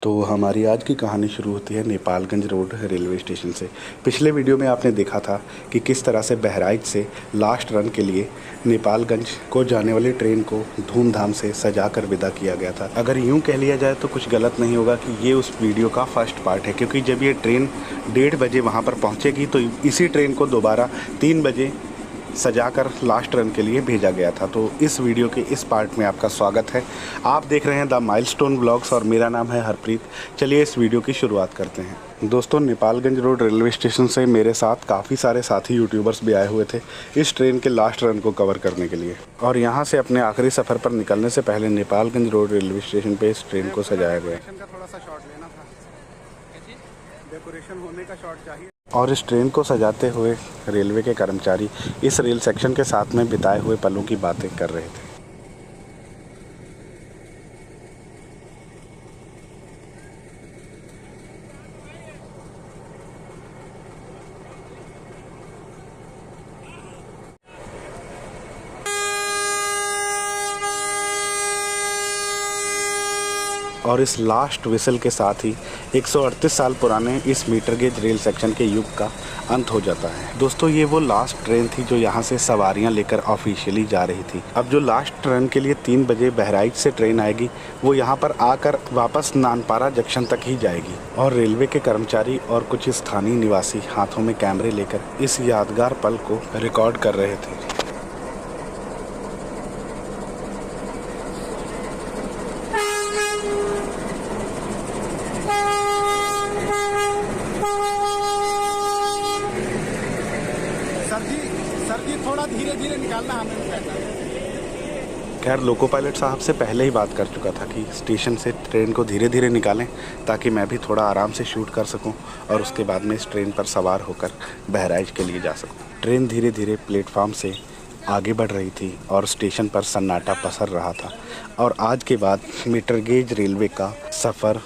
तो हमारी आज की कहानी शुरू होती है नेपालगंज रोड रेलवे स्टेशन से। पिछले वीडियो में आपने देखा था कि किस तरह से बहराइच से लास्ट रन के लिए नेपालगंज को जाने वाली ट्रेन को धूमधाम से सजा कर विदा किया गया था। अगर यूं कह लिया जाए तो कुछ गलत नहीं होगा कि ये उस वीडियो का फर्स्ट पार्ट है, क्योंकि जब ये ट्रेन 1:30 बजे वहाँ पर पहुँचेगी तो इसी ट्रेन को दोबारा 3 बजे सजाकर लास्ट रन के लिए भेजा गया था। तो इस वीडियो के इस पार्ट में आपका स्वागत है। आप देख रहे हैं द माइलस्टोन व्लॉग्स और मेरा नाम है हरप्रीत। चलिए इस वीडियो की शुरुआत करते हैं। दोस्तों, नेपालगंज रोड रेलवे स्टेशन से मेरे साथ काफ़ी सारे साथी यूट्यूबर्स भी आए हुए थे इस ट्रेन के लास्ट रन को कवर करने के लिए, और यहाँ से अपने आखिरी सफ़र पर निकलने से पहले नेपालगंज रोड रेलवे स्टेशन पर इस ट्रेन को सजाया गया। डेकोरेशन होने का शॉट चाहिए। और इस ट्रेन को सजाते हुए रेलवे के कर्मचारी इस रेल सेक्शन के साथ में बिताए हुए पलों की बातें कर रहे थे। और इस लास्ट विसल के साथ ही 138 साल पुराने इस मीटर गेज रेल सेक्शन के युग का अंत हो जाता है। दोस्तों, ये वो लास्ट ट्रेन थी जो यहाँ से सवारियाँ लेकर ऑफिशियली जा रही थी। अब जो लास्ट ट्रेन के लिए 3 बजे बहराइच से ट्रेन आएगी वो यहाँ पर आकर वापस नानपारा जंक्शन तक ही जाएगी। और रेलवे के कर्मचारी और कुछ स्थानीय निवासी हाथों में कैमरे लेकर इस यादगार पल को रिकॉर्ड कर रहे थे। सर जी थोड़ा धीरे धीरे निकालना हमें। खैर, लोको पायलट साहब से पहले ही बात कर चुका था कि स्टेशन से ट्रेन को धीरे धीरे निकालें ताकि मैं भी थोड़ा आराम से शूट कर सकूं और उसके बाद में इस ट्रेन पर सवार होकर बहराइच के लिए जा सकूं। ट्रेन धीरे धीरे प्लेटफार्म से आगे बढ़ रही थी और स्टेशन पर सन्नाटा पसर रहा था। और आज के बाद मीटर गेज रेलवे का सफ़र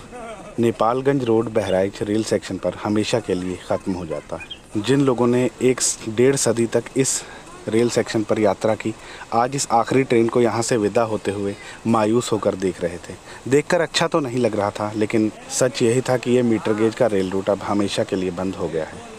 Nepalganj road Bahraich rail section पर हमेशा के लिए ख़त्म हो जाता है। जिन लोगों ने 1.5 सदी तक इस रेल सेक्शन पर यात्रा की, आज इस आखिरी ट्रेन को यहाँ से विदा होते हुए मायूस होकर देख रहे थे। देखकर अच्छा तो नहीं लग रहा था, लेकिन सच यही था कि ये मीटर गेज का रेल रूट अब हमेशा के लिए बंद हो गया है।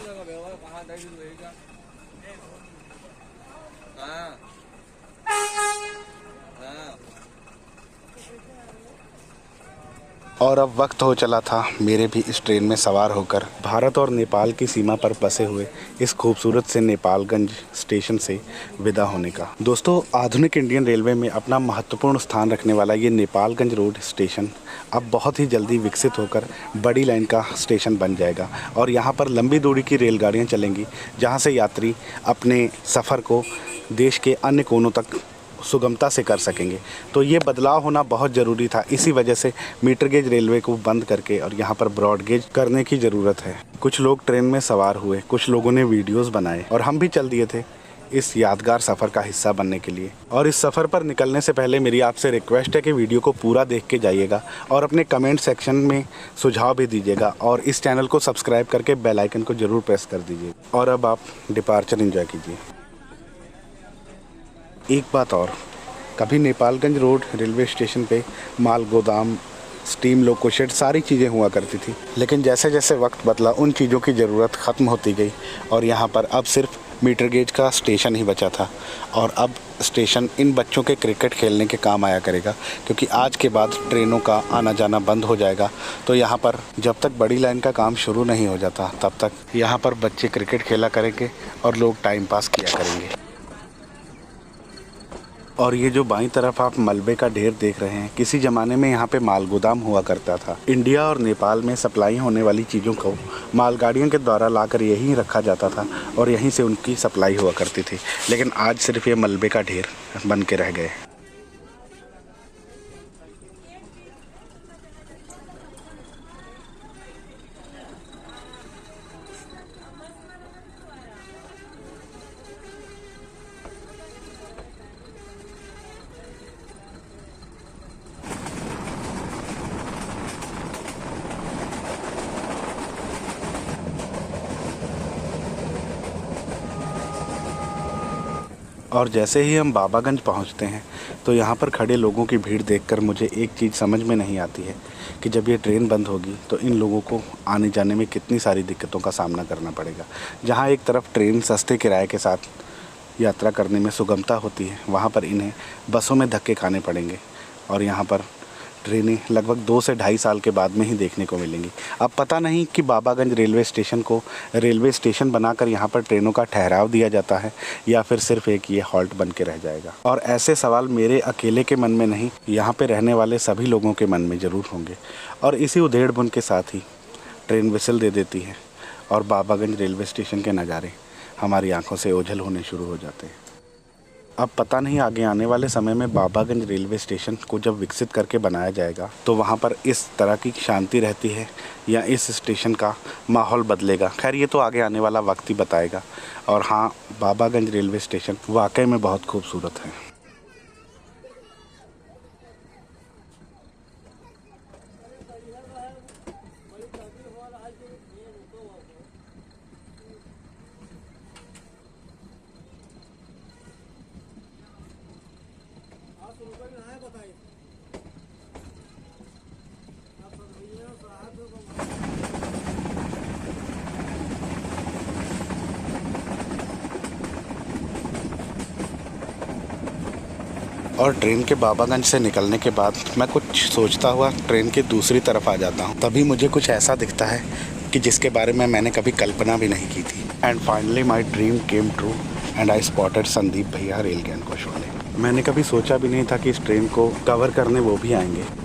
और अब वक्त हो चला था मेरे भी इस ट्रेन में सवार होकर भारत और नेपाल की सीमा पर बसे हुए इस खूबसूरत से नेपालगंज स्टेशन से विदा होने का। दोस्तों, आधुनिक इंडियन रेलवे में अपना महत्वपूर्ण स्थान रखने वाला ये नेपालगंज रोड स्टेशन अब बहुत ही जल्दी विकसित होकर बड़ी लाइन का स्टेशन बन जाएगा और यहाँ पर लंबी दूरी की रेलगाड़ियाँ चलेंगी, जहाँ से यात्री अपने सफ़र को देश के अन्य कोनों तक सुगमता से कर सकेंगे। तो ये बदलाव होना बहुत ज़रूरी था। इसी वजह से मीटर गेज रेलवे को बंद करके और यहाँ पर ब्रॉड गेज करने की ज़रूरत है। कुछ लोग ट्रेन में सवार हुए, कुछ लोगों ने वीडियोस बनाए और हम भी चल दिए थे इस यादगार सफ़र का हिस्सा बनने के लिए। और इस सफ़र पर निकलने से पहले मेरी आपसे रिक्वेस्ट है कि वीडियो को पूरा देख के जाइएगा और अपने कमेंट सेक्शन में सुझाव भी दीजिएगा और इस चैनल को सब्सक्राइब करके बेल आइकन को ज़रूर प्रेस कर दीजिए। और अब आप डिपार्चर एंजॉय कीजिए। एक बात और, कभी नेपालगंज रोड रेलवे स्टेशन पे माल गोदाम, स्टीम लोको शेड सारी चीज़ें हुआ करती थी, लेकिन जैसे जैसे वक्त बदला उन चीज़ों की ज़रूरत ख़त्म होती गई और यहाँ पर अब सिर्फ मीटर गेज का स्टेशन ही बचा था। और अब स्टेशन इन बच्चों के क्रिकेट खेलने के काम आया करेगा, क्योंकि आज के बाद ट्रेनों का आना जाना बंद हो जाएगा। तो यहाँ पर जब तक बड़ी लाइन का काम शुरू नहीं हो जाता तब तक यहाँ पर बच्चे क्रिकेट खेला करेंगे और लोग टाइम पास किया करेंगे। और ये जो बाईं तरफ आप मलबे का ढेर देख रहे हैं, किसी ज़माने में यहाँ पे माल गोदाम हुआ करता था। इंडिया और नेपाल में सप्लाई होने वाली चीज़ों को मालगाड़ियों के द्वारा लाकर यहीं रखा जाता था और यहीं से उनकी सप्लाई हुआ करती थी, लेकिन आज सिर्फ ये मलबे का ढेर बन के रह गए। और जैसे ही हम बाबागंज पहुंचते हैं तो यहाँ पर खड़े लोगों की भीड़ देखकर मुझे एक चीज़ समझ में नहीं आती है कि जब ये ट्रेन बंद होगी तो इन लोगों को आने जाने में कितनी सारी दिक्कतों का सामना करना पड़ेगा। जहाँ एक तरफ ट्रेन सस्ते किराए के साथ यात्रा करने में सुगमता होती है, वहाँ पर इन्हें बसों में धक्के खाने पड़ेंगे और यहाँ पर ट्रेनें लगभग 2 से ढाई साल के बाद में ही देखने को मिलेंगी। अब पता नहीं कि बाबागंज रेलवे स्टेशन को रेलवे स्टेशन बनाकर यहाँ पर ट्रेनों का ठहराव दिया जाता है या फिर सिर्फ एक ये हॉल्ट बन के रह जाएगा। और ऐसे सवाल मेरे अकेले के मन में नहीं, यहाँ पे रहने वाले सभी लोगों के मन में ज़रूर होंगे। और इसी उधेड़-बुन के साथ ही ट्रेन विसल दे देती है और बाबागंज रेलवे स्टेशन के नज़ारे हमारी आँखों से ओझल होने शुरू हो जाते हैं। अब पता नहीं आगे आने वाले समय में बाबागंज रेलवे स्टेशन को जब विकसित करके बनाया जाएगा तो वहाँ पर इस तरह की शांति रहती है या इस स्टेशन का माहौल बदलेगा। खैर ये तो आगे आने वाला वक्त ही बताएगा। और हाँ, बाबागंज रेलवे स्टेशन वाकई में बहुत खूबसूरत है। और ट्रेन के बाबागंज से निकलने के बाद मैं कुछ सोचता हुआ ट्रेन के दूसरी तरफ आ जाता हूँ। तभी मुझे कुछ ऐसा दिखता है कि जिसके बारे में मैंने कभी कल्पना भी नहीं की थी। And finally my dream came true and I spotted Sandeep भैया रेल ज्ञान कोश वाले। मैंने कभी सोचा भी नहीं था कि इस ट्रेन को कवर करने वो भी आएंगे।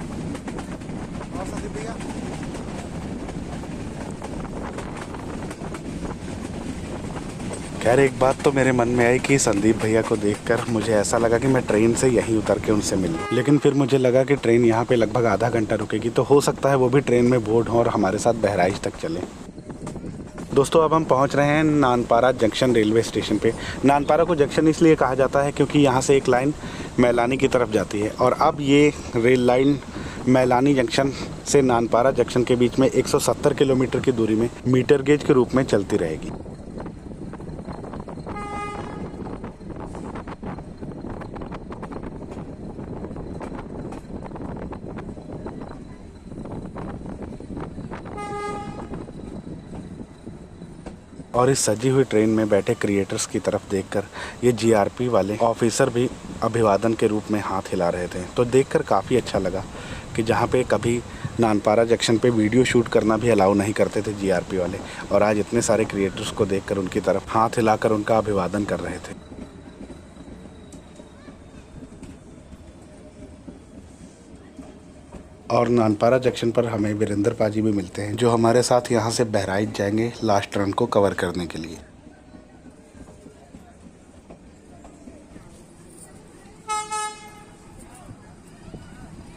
खैर एक बात तो मेरे मन में आई कि संदीप भैया को देखकर मुझे ऐसा लगा कि मैं ट्रेन से यहीं उतर के उनसे मिलूं। लेकिन फिर मुझे लगा कि ट्रेन यहाँ पे लगभग आधा घंटा रुकेगी तो हो सकता है वो भी ट्रेन में बोर्ड हों और हमारे साथ बहराइच तक चलें। दोस्तों अब हम पहुँच रहे हैं नानपारा जंक्शन रेलवे स्टेशन पे। नानपारा को जंक्शन इसलिए कहा जाता है क्योंकि यहाँ से एक लाइन मैलानी की तरफ जाती है और अब ये रेल लाइन मैलानी जंक्शन से नानपारा जंक्शन के बीच में 170 किलोमीटर की दूरी में मीटर गेज के रूप में चलती रहेगी। और इस सजी हुई ट्रेन में बैठे क्रिएटर्स की तरफ देखकर ये जीआरपी वाले ऑफिसर भी अभिवादन के रूप में हाथ हिला रहे थे। तो देखकर काफ़ी अच्छा लगा कि जहाँ पे कभी नानपारा जंक्शन पे वीडियो शूट करना भी अलाउ नहीं करते थे जीआरपी वाले, और आज इतने सारे क्रिएटर्स को देखकर उनकी तरफ हाथ हिलाकर उनका अभिवादन कर रहे थे। और नानपारा जंक्शन पर हमें वीरेंद्र पाजी भी मिलते हैं जो हमारे साथ यहाँ से बहराइच जाएंगे लास्ट रन को कवर करने के लिए।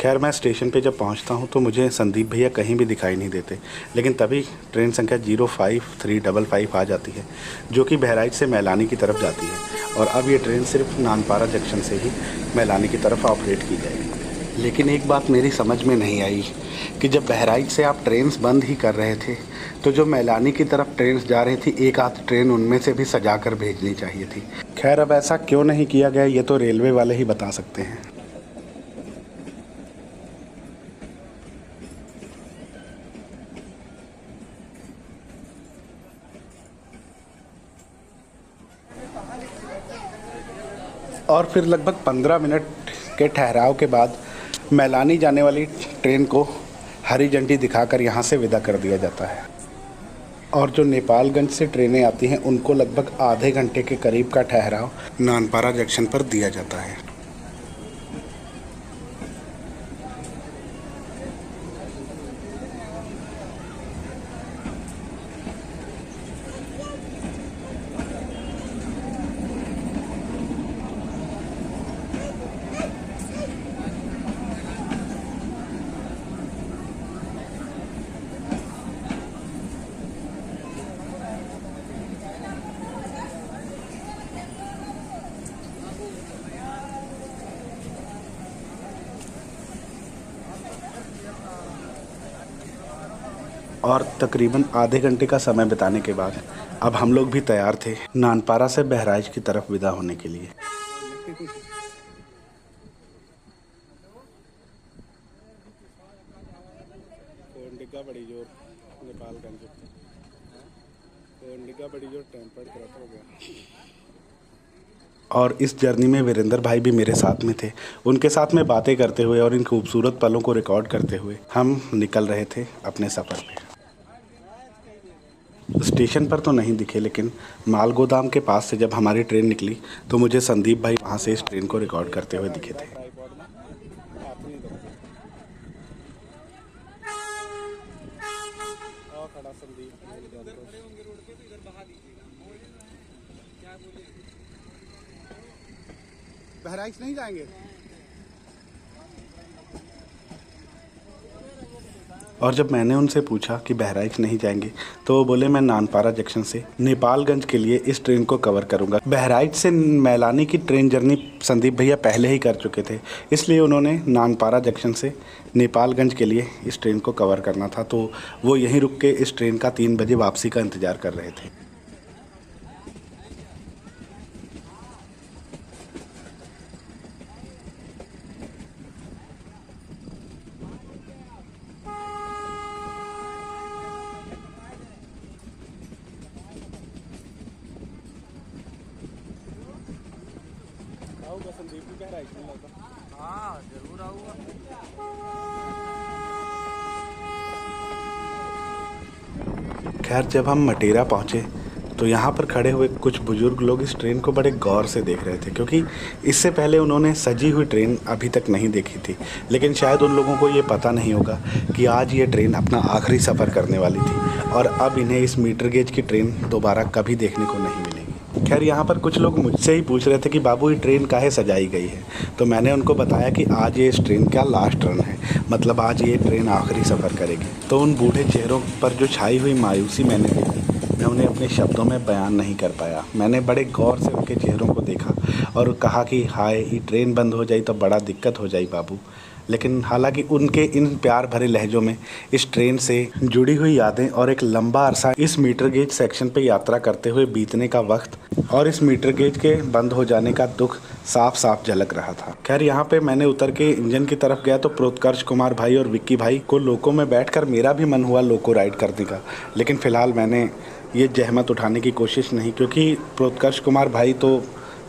खैर मैं स्टेशन पे जब पहुँचता हूँ तो मुझे संदीप भैया कहीं भी दिखाई नहीं देते, लेकिन तभी ट्रेन संख्या 05355 आ जाती है जो कि बहराइच से मैलानी की तरफ जाती है। और अब ये ट्रेन सिर्फ नानपारा जंक्शन से ही मैलानी की तरफ ऑपरेट की जाएगी। लेकिन एक बात मेरी समझ में नहीं आई कि जब बहराइच से आप ट्रेन्स बंद ही कर रहे थे तो जो मैलानी की तरफ ट्रेन्स जा रही थी एक आध ट्रेन उनमें से भी सजा कर भेजनी चाहिए थी। खैर अब ऐसा क्यों नहीं किया गया ये तो रेलवे वाले ही बता सकते हैं। और फिर लगभग 15 मिनट के ठहराव के बाद मैलानी जाने वाली ट्रेन को हरी झंडी दिखाकर यहाँ से विदा कर दिया जाता है। और जो नेपालगंज से ट्रेनें आती हैं उनको लगभग आधे घंटे के करीब का ठहराव नानपारा जंक्शन पर दिया जाता है। और तकरीबन आधे घंटे का समय बिताने के बाद अब हम लोग भी तैयार थे नानपारा से बहराइच की तरफ विदा होने के लिए। फोन डिग्गा बड़ी जोर नेपालगंज, फोन डिग्गा बड़ी जोर टेम्पर्ड क्रैक हो गया। और इस जर्नी में वीरेंद्र भाई भी मेरे साथ में थे। उनके साथ में बातें करते हुए और इन खूबसूरत पलों को रिकॉर्ड करते हुए हम निकल रहे थे अपने सफ़र पे। स्टेशन पर तो नहीं दिखे, लेकिन माल गोदाम के पास से जब हमारी ट्रेन निकली तो मुझे संदीप भाई वहाँ से इस ट्रेन को रिकॉर्ड करते हुए दिखे थे। बहराइच नहीं जाएंगे। और जब मैंने उनसे पूछा कि बहराइच नहीं जाएंगे तो वो बोले मैं नानपारा जंक्शन से नेपालगंज के लिए इस ट्रेन को कवर करूंगा। बहराइच से मैलानी की ट्रेन जर्नी संदीप भैया पहले ही कर चुके थे, इसलिए उन्होंने नानपारा जंक्शन से नेपालगंज के लिए इस ट्रेन को कवर करना था, तो वो यहीं रुक के इस ट्रेन का 3 बजे वापसी का इंतज़ार कर रहे थे। संदीप भी बहराइच में लगा। हाँ जरूर आऊँगा। खैर जब हम मटेरा पहुँचे तो यहाँ पर खड़े हुए कुछ बुजुर्ग लोग इस ट्रेन को बड़े गौर से देख रहे थे, क्योंकि इससे पहले उन्होंने सजी हुई ट्रेन अभी तक नहीं देखी थी। लेकिन शायद उन लोगों को ये पता नहीं होगा कि आज ये ट्रेन अपना आखिरी सफ़र करने वाली थी और अब इन्हें इस मीटर गेज की ट्रेन दोबारा कभी देखने को नहीं मिलेगी। खैर यहाँ पर कुछ लोग मुझसे ही पूछ रहे थे कि बाबू ये ट्रेन काहे सजाई गई है, तो मैंने उनको बताया कि आज ये इस ट्रेन का लास्ट रन है, मतलब आज ये ट्रेन आखिरी सफ़र करेगी। तो उन बूढ़े चेहरों पर जो छाई हुई मायूसी मैंने देखी, मैं उन्हें अपने शब्दों में बयान नहीं कर पाया। मैंने बड़े गौर से उनके चेहरों को देखा और कहा कि हाय ये ट्रेन बंद हो जाई तो बड़ा दिक्कत हो जाई बाबू। लेकिन हालांकि उनके इन प्यार भरे लहजों में इस ट्रेन से जुड़ी हुई यादें और एक लंबा अरसा इस मीटर गेज सेक्शन पे यात्रा करते हुए बीतने का वक्त और इस मीटर गेज के बंद हो जाने का दुख साफ साफ झलक रहा था। खैर यहाँ पे मैंने उतर के इंजन की तरफ गया तो प्रोत्कर्ष कुमार भाई और विक्की भाई को लोको में बैठकर मेरा भी मन हुआ लोको राइड करने का, लेकिन फ़िलहाल मैंने ये जहमत उठाने की कोशिश नहीं, क्योंकि प्रोत्कर्ष कुमार भाई तो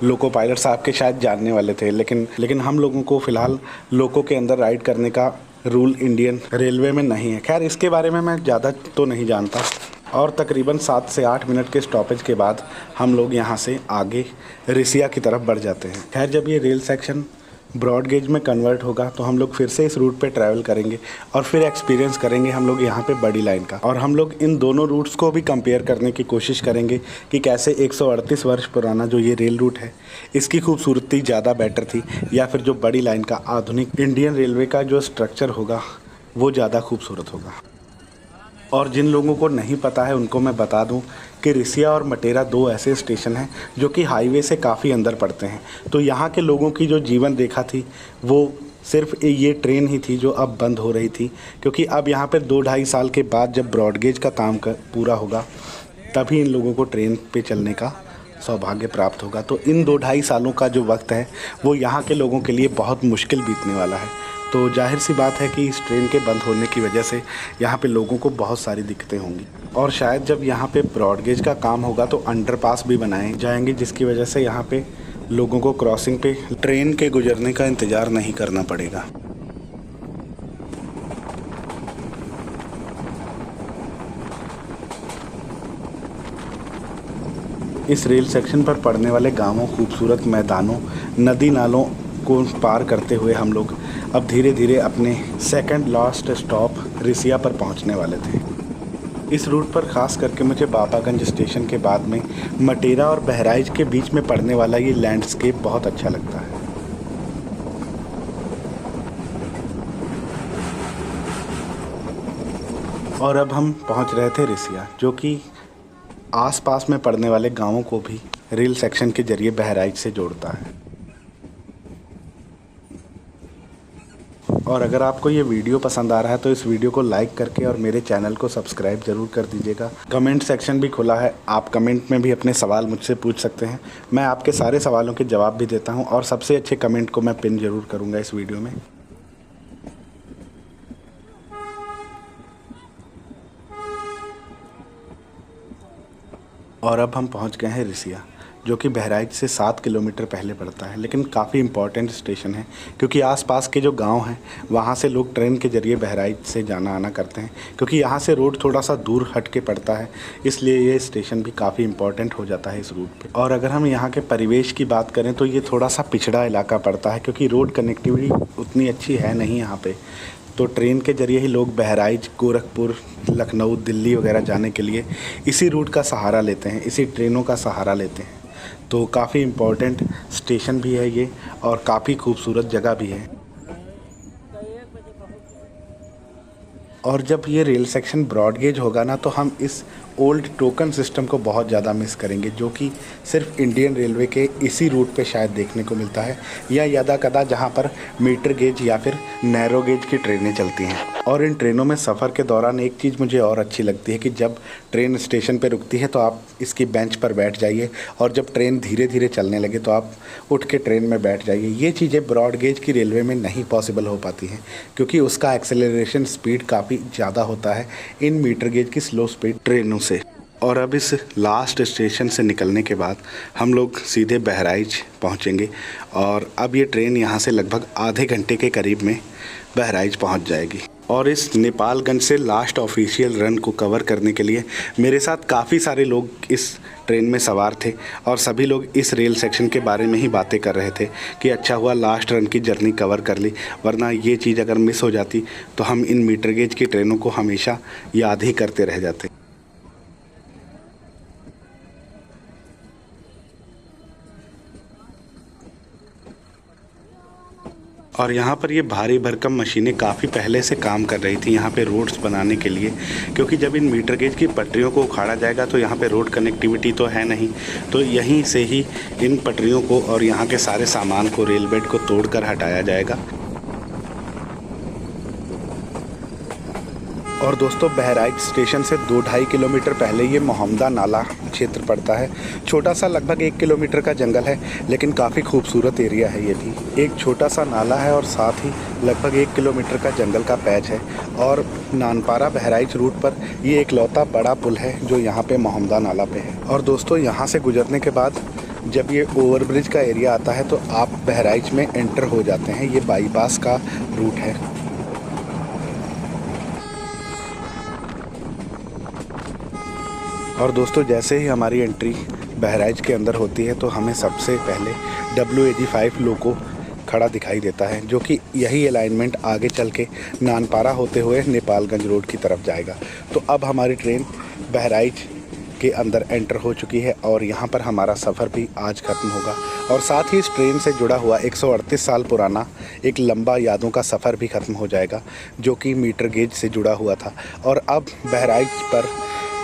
लोको पायलट साहब के शायद जानने वाले थे, लेकिन हम लोगों को फ़िलहाल लोको के अंदर राइड करने का रूल इंडियन रेलवे में नहीं है। खैर इसके बारे में मैं ज़्यादा तो नहीं जानता। और तकरीबन 7 से 8 मिनट के स्टॉपेज के बाद हम लोग यहाँ से आगे रिसिया की तरफ बढ़ जाते हैं। खैर जब ये रेल सेक्शन ब्रॉड गेज में कन्वर्ट होगा तो हम लोग फिर से इस रूट पे ट्रैवल करेंगे और फिर एक्सपीरियंस करेंगे हम लोग यहाँ पे बड़ी लाइन का, और हम लोग इन दोनों रूट्स को भी कंपेयर करने की कोशिश करेंगे कि कैसे 138 वर्ष पुराना जो ये रेल रूट है इसकी खूबसूरती ज़्यादा बेटर थी या फिर जो बड़ी लाइन का आधुनिक इंडियन रेलवे का जो स्ट्रक्चर होगा वो ज़्यादा खूबसूरत होगा। और जिन लोगों को नहीं पता है उनको मैं बता दूं कि रिसिया और मटेरा 2 ऐसे स्टेशन हैं जो कि हाईवे से काफ़ी अंदर पड़ते हैं। तो यहाँ के लोगों की जो जीवन रेखा थी वो सिर्फ ये ट्रेन ही थी जो अब बंद हो रही थी, क्योंकि अब यहाँ पर 2-2.5 साल के बाद जब ब्रॉडगेज का काम पूरा होगा तभी इन लोगों को ट्रेन पे चलने का सौभाग्य प्राप्त होगा। तो इन 2-2.5 सालों का जो वक्त है वो यहाँ के लोगों के लिए बहुत मुश्किल बीतने वाला है। तो जाहिर सी बात है कि इस ट्रेन के बंद होने की वजह से यहाँ पे लोगों को बहुत सारी दिक्कतें होंगी, और शायद जब यहाँ पे ब्रॉडगेज का काम होगा तो अंडरपास भी बनाए जाएंगे, जिसकी वजह से यहाँ पे लोगों को क्रॉसिंग पे ट्रेन के गुजरने का इंतज़ार नहीं करना पड़ेगा। इस रेल सेक्शन पर पड़ने वाले गाँवों, खूबसूरत मैदानों, नदी नालों को पार करते हुए हम लोग अब धीरे धीरे अपने सेकंड लास्ट स्टॉप रिसिया पर पहुंचने वाले थे। इस रूट पर ख़ास करके मुझे बाबागंज स्टेशन के बाद में मटेरा और बहराइच के बीच में पड़ने वाला ये लैंडस्केप बहुत अच्छा लगता है। और अब हम पहुंच रहे थे रिसिया, जो कि आसपास में पड़ने वाले गांवों को भी रेल सेक्शन के जरिए बहराइच से जोड़ता है। और अगर आपको ये वीडियो पसंद आ रहा है तो इस वीडियो को लाइक करके और मेरे चैनल को सब्सक्राइब ज़रूर कर दीजिएगा। कमेंट सेक्शन भी खुला है, आप कमेंट में भी अपने सवाल मुझसे पूछ सकते हैं। मैं आपके सारे सवालों के जवाब भी देता हूँ और सबसे अच्छे कमेंट को मैं पिन ज़रूर करूँगा इस वीडियो में। और अब हम पहुँच गए हैं रिसिया, जो कि बहराइच से 7 किलोमीटर पहले पड़ता है, लेकिन काफ़ी इम्पोर्टेंट स्टेशन है क्योंकि आसपास के जो गांव हैं वहां से लोग ट्रेन के ज़रिए बहराइच से जाना आना करते हैं। क्योंकि यहां से रोड थोड़ा सा दूर हट के पड़ता है, इसलिए ये स्टेशन भी काफ़ी इम्पोर्टेंट हो जाता है इस रूट पे। और अगर हम यहाँ के परिवेश की बात करें तो ये थोड़ा सा पिछड़ा इलाका पड़ता है क्योंकि रोड कनेक्टिविटी उतनी अच्छी है नहीं यहाँ पर। तो ट्रेन के ज़रिए ही लोग बहराइच, गोरखपुर, लखनऊ, दिल्ली वगैरह जाने के लिए इसी रूट का सहारा लेते हैं, इसी ट्रेनों का सहारा लेते हैं। तो काफ़ी इम्पोर्टेंट स्टेशन भी है ये और काफ़ी खूबसूरत जगह भी है। और जब ये रेल सेक्शन ब्रॉड गेज होगा ना तो हम इस ओल्ड टोकन सिस्टम को बहुत ज़्यादा मिस करेंगे, जो कि सिर्फ इंडियन रेलवे के इसी रूट पे शायद देखने को मिलता है, या यदा कदा जहाँ पर मीटर गेज या फिर नैरो गेज की ट्रेनें चलती हैं। और इन ट्रेनों में सफ़र के दौरान एक चीज़ मुझे और अच्छी लगती है कि जब ट्रेन स्टेशन पर रुकती है तो आप इसकी बेंच पर बैठ जाइए और जब ट्रेन धीरे धीरे चलने लगे तो आप उठ के ट्रेन में बैठ जाइए। ये चीज़ें ब्रॉड गेज की रेलवे में नहीं पॉसिबल हो पाती हैं क्योंकि उसका एक्सेलरेशन स्पीड काफ़ी ज़्यादा होता है इन मीटर गेज की स्लो स्पीड ट्रेनों से। और अब इस लास्ट स्टेशन से निकलने के बाद हम लोग सीधे बहराइच पहुंचेंगे और अब ये ट्रेन यहाँ से लगभग आधे घंटे के करीब में बहराइच पहुंच जाएगी। और इस नेपालगंज से लास्ट ऑफिशियल रन को कवर करने के लिए मेरे साथ काफ़ी सारे लोग इस ट्रेन में सवार थे और सभी लोग इस रेल सेक्शन के बारे में ही बातें कर रहे थे कि अच्छा हुआ लास्ट रन की जर्नी कवर कर ली, वरना ये चीज़ अगर मिस हो जाती तो हम इन मीटर गेज की ट्रेनों को हमेशा याद ही करते रह जाते। और यहाँ पर ये भारी भरकम मशीनें काफ़ी पहले से काम कर रही थी यहाँ पे रोड्स बनाने के लिए, क्योंकि जब इन मीटर गेज की पटरियों को उखाड़ा जाएगा तो यहाँ पे रोड कनेक्टिविटी तो है नहीं, तो यहीं से ही इन पटरियों को और यहाँ के सारे सामान को, रेल बेड को तोड़कर हटाया जाएगा। और दोस्तों बहराइच स्टेशन से 2-2.5 किलोमीटर पहले ये मोहम्मदा नाला क्षेत्र पड़ता है। छोटा सा लगभग 1 किलोमीटर का जंगल है, लेकिन काफ़ी खूबसूरत एरिया है। ये भी एक छोटा सा नाला है और साथ ही लगभग 1 किलोमीटर का जंगल का पैच है। और नानपारा बहराइच रूट पर ये इकलौता बड़ा पुल है जो यहाँ पे मोहम्मदा नाला पे है। और दोस्तों यहाँ से गुजरने के बाद जब ये ओवरब्रिज का एरिया आता है तो आप बहराइच में एंटर हो जाते हैं। ये बाईपास का रूट है। और दोस्तों जैसे ही हमारी एंट्री बहराइच के अंदर होती है तो हमें सबसे पहले WAG5 लोको खड़ा दिखाई देता है, जो कि यही अलाइनमेंट आगे चल के नानपारा होते हुए नेपालगंज रोड की तरफ जाएगा। तो अब हमारी ट्रेन बहराइच के अंदर एंटर हो चुकी है और यहाँ पर हमारा सफ़र भी आज ख़त्म होगा। और साथ ही इस ट्रेन से जुड़ा हुआ 138 साल पुराना एक लंबा यादों का सफ़र भी ख़त्म हो जाएगा, जो कि मीटर गेज से जुड़ा हुआ था। और अब बहराइच पर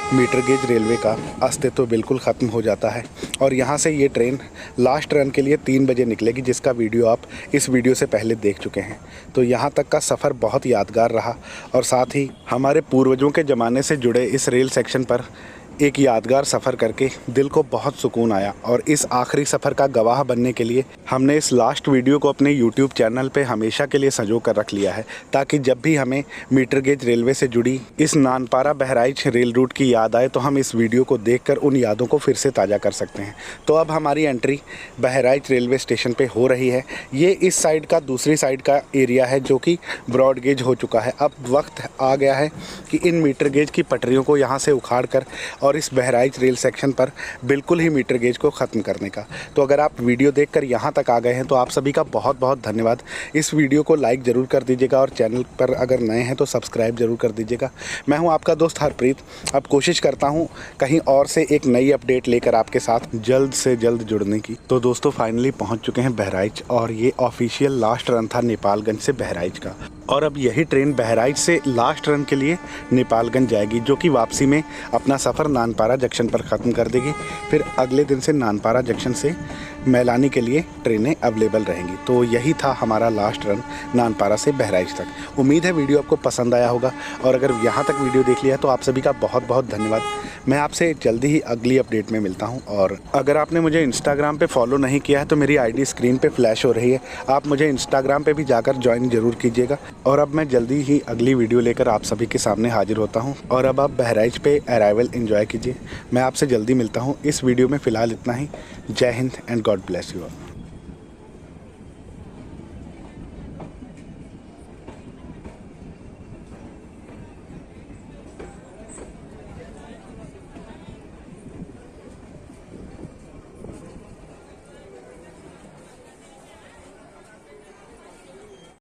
मीटर गेज रेलवे का अस्तित्व बिल्कुल ख़त्म हो जाता है। और यहाँ से ये ट्रेन लास्ट रन के लिए 3 बजे निकलेगी, जिसका वीडियो आप इस वीडियो से पहले देख चुके हैं। तो यहाँ तक का सफ़र बहुत यादगार रहा और साथ ही हमारे पूर्वजों के ज़माने से जुड़े इस रेल सेक्शन पर एक यादगार सफ़र करके दिल को बहुत सुकून आया। और इस आखिरी सफ़र का गवाह बनने के लिए हमने इस लास्ट वीडियो को अपने YouTube चैनल पे हमेशा के लिए संजो कर रख लिया है, ताकि जब भी हमें मीटर गेज रेलवे से जुड़ी इस नानपारा बहराइच रेल रूट की याद आए तो हम इस वीडियो को देखकर उन यादों को फिर से ताज़ा कर सकते हैं। तो अब हमारी एंट्री बहराइच रेलवे स्टेशन पर हो रही है। ये इस साइड का दूसरी साइड का एरिया है जो कि ब्रॉड गेज हो चुका है। अब वक्त आ गया है कि इन मीटर गेज की पटरियों को यहाँ से उखाड़ कर और इस बहराइच रेल सेक्शन पर बिल्कुल ही मीटर गेज को ख़त्म करने का। तो अगर आप वीडियो देखकर यहाँ तक आ गए हैं तो आप सभी का बहुत बहुत धन्यवाद। इस वीडियो को लाइक ज़रूर कर दीजिएगा और चैनल पर अगर नए हैं तो सब्सक्राइब ज़रूर कर दीजिएगा। मैं हूँ आपका दोस्त हरप्रीत। अब कोशिश करता हूँ कहीं और से एक नई अपडेट लेकर आपके साथ जल्द से जल्द जुड़ने की। तो दोस्तों फाइनली पहुँच चुके हैं बहराइच और ये ऑफिशियल लास्ट रन था नेपालगंज से बहराइच का। और अब यही ट्रेन बहराइच से लास्ट रन के लिए नेपालगंज जाएगी, जो कि वापसी में अपना सफ़र नानपारा जंक्शन पर ख़त्म कर देगी। फिर अगले दिन से नानपारा जंक्शन से मैलानी के लिए ट्रेनें अवेलेबल रहेंगी। तो यही था हमारा लास्ट रन नानपारा से बहराइच तक। उम्मीद है वीडियो आपको पसंद आया होगा, और अगर यहाँ तक वीडियो देख लिया तो आप सभी का बहुत बहुत धन्यवाद। मैं आपसे जल्दी ही अगली अपडेट में मिलता हूँ। और अगर आपने मुझे इंस्टाग्राम पे फॉलो नहीं किया है तो मेरी आईडी स्क्रीन पे फ्लैश हो रही है, आप मुझे इंस्टाग्राम पे भी जाकर ज्वाइन ज़रूर कीजिएगा। और अब मैं जल्दी ही अगली वीडियो लेकर आप सभी के सामने हाजिर होता हूँ। और अब आप बहराइच पे अराइवल एंजॉय कीजिए। मैं आपसे जल्दी मिलता हूँ। इस वीडियो में फ़िलहाल इतना ही। जय Hind and God bless you all.